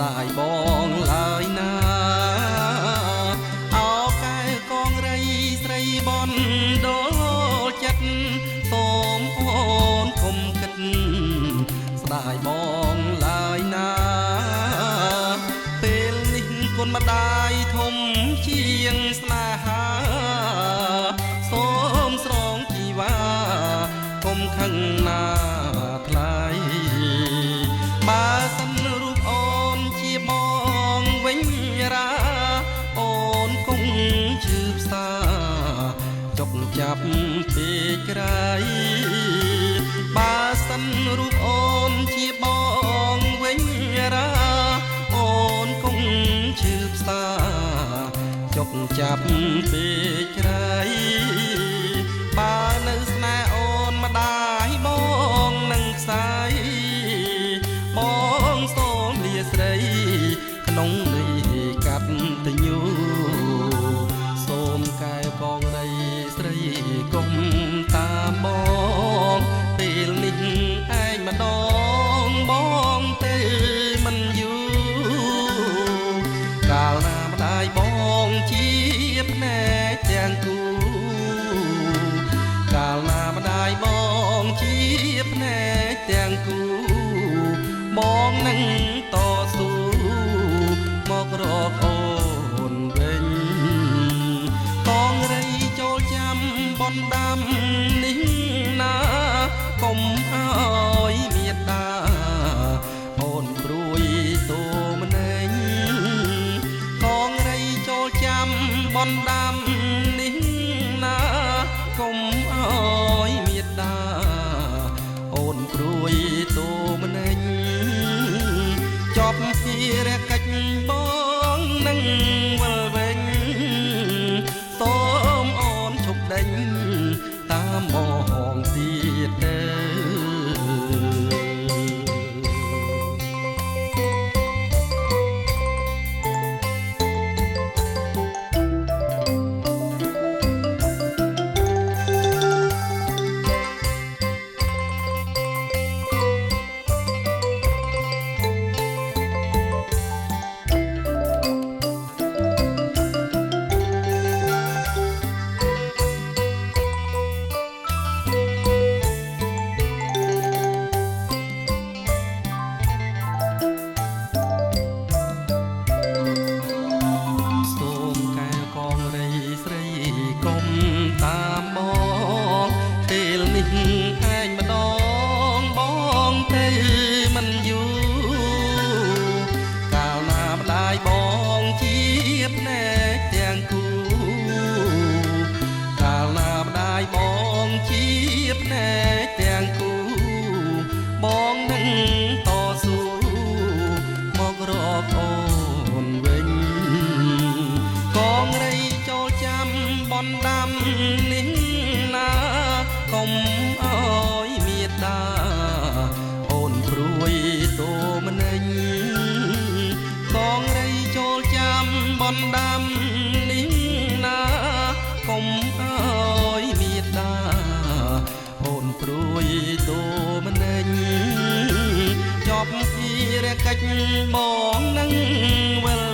ដាយបងឡើយណាអោកែកងរៃស្រីបនដូលចិត្តសូមអូនគុំគិតស្ដាយបងឡើយណាពេលនេះគុណម្ដាយធំជាងស្នេហាសូមស្រងជីវ៉ាគុំខឹងណាថ្លៃបើសិនរូបអូនជាបងវិញរាអូនគង់ឈឺផ្សាចុកចាប់ពេកក្រៃបើសិនរូបអូនជាបងវិញរាអូនគង់ឈឺផ្សាចុកចាប់ពេកក្រៃបើនៅស្នេហ៍អូនម្ដាយបងនឹងខ្សែបងសូមលាស្រីក្នុងន័យកាត់តញូសូមកែវកងដីស្រីកុំតាមបងពេលនេះឯងម្ដងបងទេមិនយូរកាលណាម្ដាយបងជាភ្នែកទាំងគូកាលណាម្ដាយបងជាភ្នែកទាំងគូបងនឹងតស៊ូមករកអូនវិញកងរៃចូលចាំបនដាំនេះណាកុំអើយមេដាអូនព្រួយតូម្នេញកងរៃចូលចាំបនដាំនេះណាកុំអើយមេដាអូនព្រួយតូម្នេញចប់ភារកិច្ចបងនឹងវិលវិញសូមអូនឈប់ដេញតាមបងទៀតទៅតាមបងពេលនេះឯងម្ដងបងទេមិនយូរកាលណាម្ដាយបងជាភ្នែកទាំងគូកាលណាម្ដាយបងជាភ្នែកទាំងគូបងនឹងតស៊ូមករកអូនវិញកងរៃចូលចាំបនដាំនេះណាកុំអើយមេដាអូនព្រួយតូម្នេញកងរៃចូលចាំបនដាំនេះណាកុំអើយមេដាអូនព្រួយតូម្នេញចប់ភារកិច្ចបងនឹងវិល